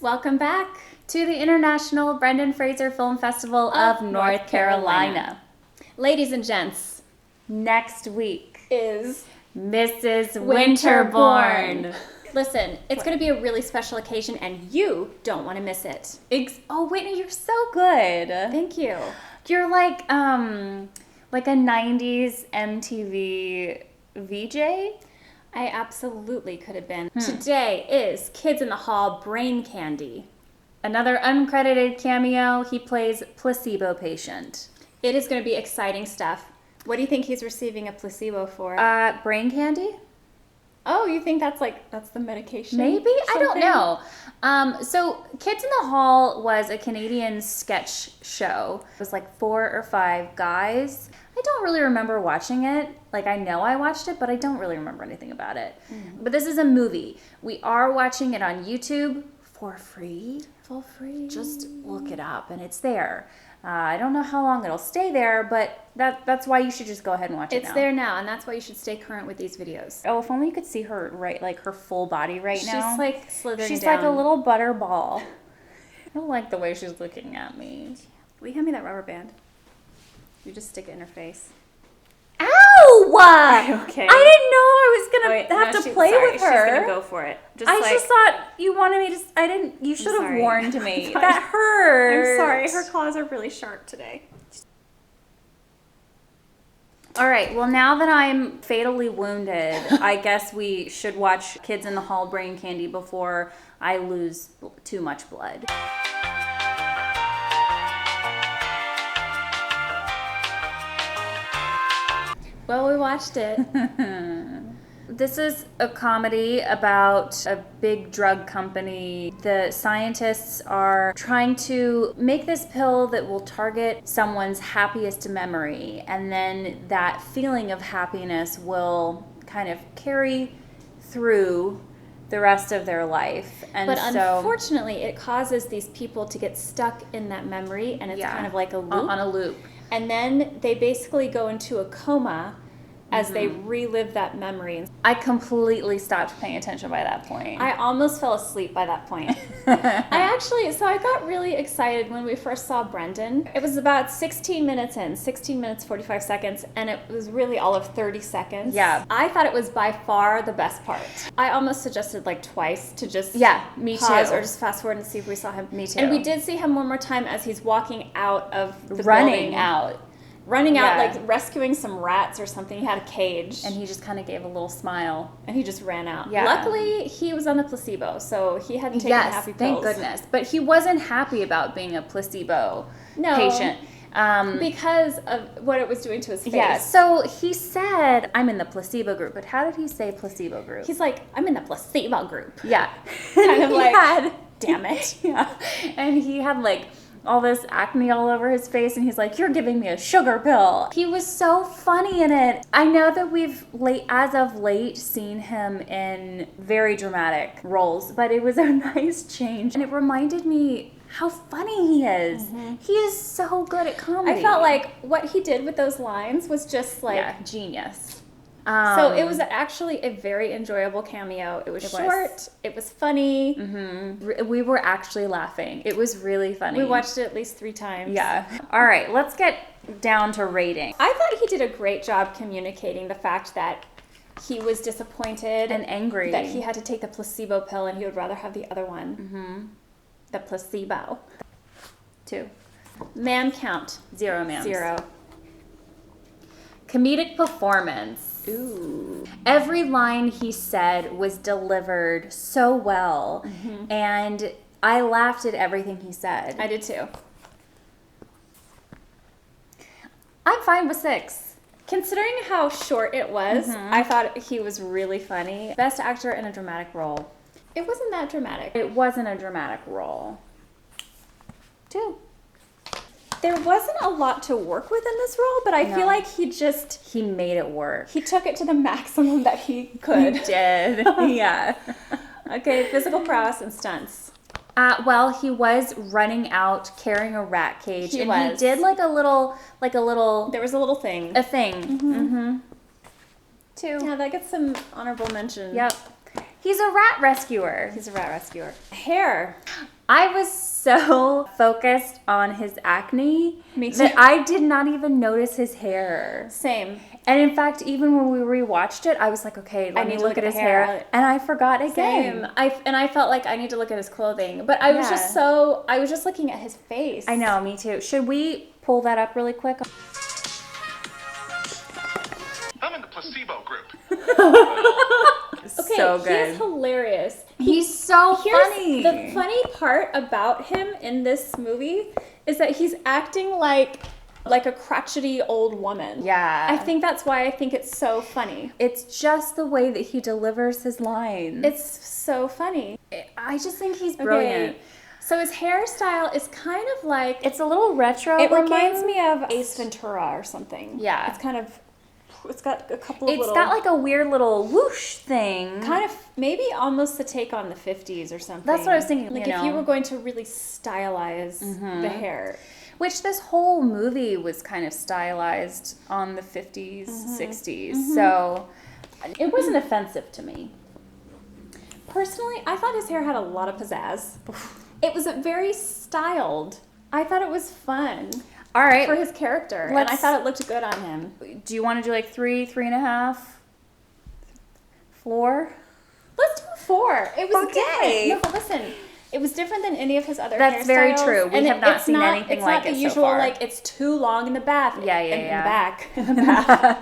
Welcome back to the International Brendan Fraser Film Festival of North Carolina. Ladies and gents, Next week is Mrs. Winterbourne. Listen, it's going to be a really special occasion and you don't want to miss it. Oh, Whitney, you're so good. Thank you. You're like a 90s MTV VJ. I absolutely could have been. Today is Kids in the Hall Brain Candy. Another uncredited cameo. He plays placebo patient. It is going to be exciting stuff. What do you think he's receiving a placebo for? Brain candy? Oh, you think that's the medication? Maybe? I don't know. So Kids in the Hall was a Canadian sketch show. It was like 4 or 5 guys. I don't really remember watching it. Like, I know I watched it, but I don't really remember anything about it. But this is a movie. We are watching it on YouTube for free. For free. Just look it up, and it's there. I don't know how long it'll stay there, but that's why you should just go ahead and watch it now. It's there now, and that's why you should stay current with these videos. Oh, if only you could see her her full body now. She's like slithering She's down. like a little butterball. I don't like the way she's looking at me. Will you hand me that rubber band? You just stick it in her face. Ow! Okay. I didn't know I was gonna have to play with her. She's gonna go for it. I just thought you wanted me to. I didn't. You should have warned me. That hurt. I'm sorry. Her claws are really sharp today. All right. Well, now that I'm fatally wounded, I guess we should watch Kids in the Hall Brain Candy before I lose too much blood. Well, we watched it. This is a comedy about a big drug company. The scientists are trying to make this pill that will target someone's happiest memory, and then that feeling of happiness will kind of carry through the rest of their life. But unfortunately, it causes these people to get stuck in that memory, and it's kind of like a loop. On a loop. And then they basically go into a coma as they relive that memory. I completely stopped paying attention by that point. I almost fell asleep by that point. I got really excited when we first saw Brendan. It was about 16 minutes in, 16 minutes, 45 seconds, and it was really all of 30 seconds. Yeah. I thought it was by far the best part. I almost suggested twice to just me pause too. or just fast forward and see if we saw him. Me too. And we did see him one more time as he's walking out of the running building. out, like rescuing some rats or something. He had a cage. and he just kind of gave a little smile. And he just ran out. Yeah. Luckily, he was on the placebo, so he hadn't taken happy pills. Thank goodness. But he wasn't happy about being a placebo patient. Because of what it was doing to his face. Yeah, so he said, I'm in the placebo group. But how did he say placebo group? He's like, I'm in the placebo group. Yeah. Kind of like, damn it. Yeah. And he had all this acne all over his face, and he's like, you're giving me a sugar pill. He was so funny in it. I know that we've as of late seen him in very dramatic roles, but it was a nice change, and it reminded me how funny he is. He is so good at comedy. I felt like what he did with those lines was just genius. So it was actually a very enjoyable cameo. It was short. It was funny. We were actually laughing. It was really funny. We watched it at least 3 times. Yeah. All right, let's get down to rating. I thought he did a great job communicating the fact that he was disappointed and angry that he had to take the placebo pill and he would rather have the other one. The placebo. 2. Man count. 0 ma'am. 0. Comedic performance. Ooh. Every line he said was delivered so well, and I laughed at everything he said. I did too. I'm fine with 6. Considering how short it was, I thought he was really funny. Best actor in a dramatic role. It wasn't that dramatic. It wasn't a dramatic role. 2. There wasn't a lot to work with in this role, but I feel like he made it work. He took it to the maximum that he could. He did. Yeah. Okay, physical prowess and stunts. Well, he was running out carrying a rat cage. He He did like a little. There was a little thing. A thing. 2. Yeah, that gets some honorable mention. Yep. He's a rat rescuer. He's a rat rescuer. Hair. I was so focused on his acne Me too. that I did not even notice his hair. Same. And in fact, even when we rewatched it, I was like, okay, let me look at his hair. And I forgot again. Same. I felt like I need to look at his clothing. But I was just looking at his face. I know, me too. Should we pull that up really quick? I'm in the placebo group. Okay, So good. he is hilarious. He's so funny. The funny part about him in this movie is that he's acting like a crotchety old woman. Yeah. I think that's why I think it's so funny. It's just the way that he delivers his lines. It's so funny. I just think he's brilliant. Okay. So his hairstyle is kind of like... It's a little retro. It looking. reminds me of Ace Ventura or something. Yeah. It's kind of... It's got a couple of It's little... got like a weird little whoosh thing. kind of maybe almost the take on the 50s or something. That's what I was thinking. Like you if know. you were going to really stylize the hair. Which this whole movie was kind of stylized on the 50s, 60s. So it wasn't offensive to me. Personally, I thought his hair had a lot of pizzazz. It was very styled. I thought it was fun All right. for his character, and I thought it looked good on him. Do you want to do like 3.5? Floor? Let's do a 4. It was Okay. different. No, but listen, it was different than any of his other That's very hairstyles, true. We and have not it's seen anything it's like not it the so usual far. like it's too long in the bath. Yeah. In the back. In the bath.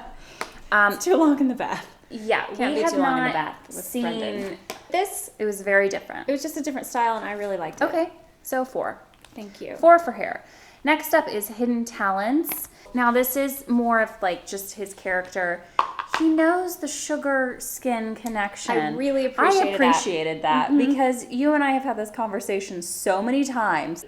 It's too long in the bath. Yeah, Can't we be have too long in the not bath with Brendan. seen. This, It was very different. it was just a different style, and I really liked it. Okay, so 4. Thank you. 4 for hair. Next up is hidden talents. Now this is more of like just his character. He knows the sugar skin connection. I really appreciated that because you and I have had this conversation so many times.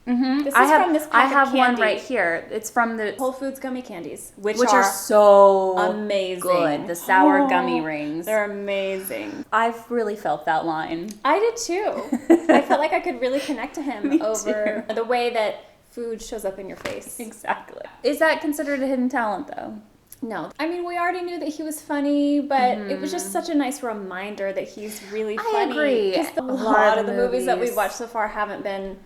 This is from this pack I of have one candy. right here. It's from the Whole Foods gummy candies, which are so amazing. good. The sour Oh, gummy rings. They're amazing. I've really felt that line. I did too. I felt like I could really connect to him over the way that food shows up in your face. Exactly. Is that considered a hidden talent though? No. I mean, we already knew that he was funny, but it was just such a nice reminder that he's really funny. agree. Because a A lot lot of of the movies that movies. we've watched so far haven't been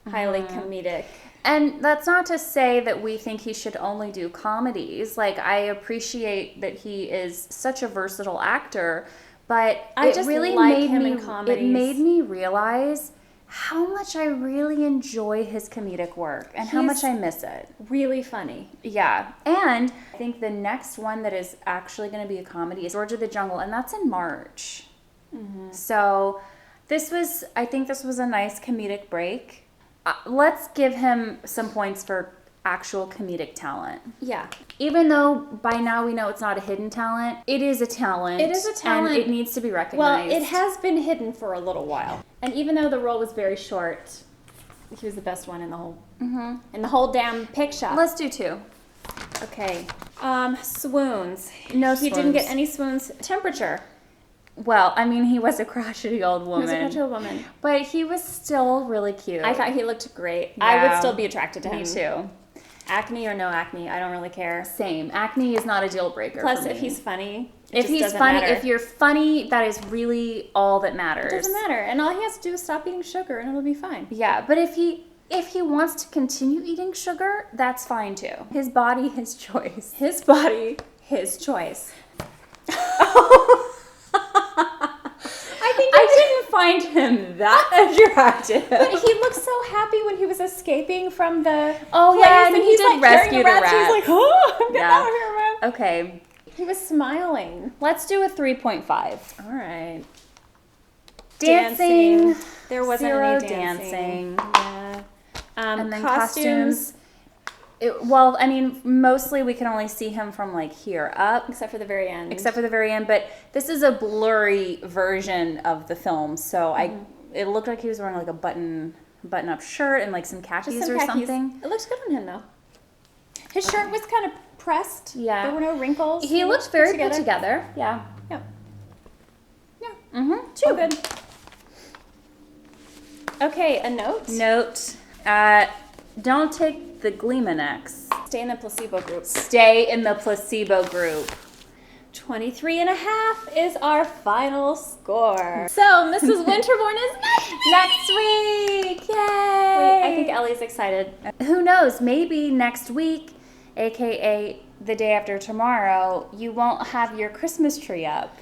highly comedic. And that's not to say that we think he should only do comedies. Like, I appreciate that he is such a versatile actor, but I it just really like made him me, in comedies. it made me realize how much I really enjoy his comedic work and how much He's- I miss it. Really funny. Yeah. And I think the next one that is actually going to be a comedy is George of the Jungle, and that's in March. So I think this was a nice comedic break. Let's give him some points for actual comedic talent. Yeah. Even though by now we know it's not a hidden talent, it is a talent. It is a talent. And it needs to be Well, recognized. it has been hidden for a little while. And even though the role was very short, he was the best one in the whole damn picture. Let's do 2. Okay. Swoons. No He didn't get swoons. any swoons. Temperature. Well, I mean, he was a crotchety old He woman. was a crotchety woman. But he was still really cute. I thought he looked great. I Yeah. would still be attracted to him. Me too. Acne or no acne, I don't really care. Same. Acne is not a deal breaker. Plus, for me. if he's funny, if he's funny, if you're funny, that is really all that matters. it doesn't matter. And all he has to do is stop eating sugar, and it'll be fine. Yeah, but if he wants to continue eating sugar, that's fine too. His body, his choice. His body, his choice. I didn't find him that attractive. But he looked so happy when he was escaping from the Oh, place, yeah, and he he's did like carrying rescue the the rats. rat. He's like, oh, I'm getting Yeah. out of here, man. Okay, He was smiling. let's do a 3.5. All right. Dancing. There wasn't Zero any dancing. Yeah. And then costumes, well, I mean, mostly we can only see him from like here up. except for the very end. Except for the very end, but this is a blurry version of the film, so it looked like he was wearing like a button-up shirt and like some khakis just some or khakis. something. It looked good on him though. His shirt was kind of pressed. Yeah. There were no wrinkles. He looked very put together. Yeah. Yeah. Yeah. Mm-hmm. All good. Okay, a note. Note: don't take the Gleeman X. Stay in the placebo group. Stay in the placebo group. 23 and a half is our final score. So Mrs. Winterbourne is Next week! Yay! I think Ellie's excited. Who knows? Maybe next week, aka the day after tomorrow, you won't have your Christmas tree up.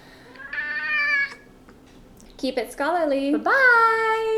Keep it scholarly. Bye-bye!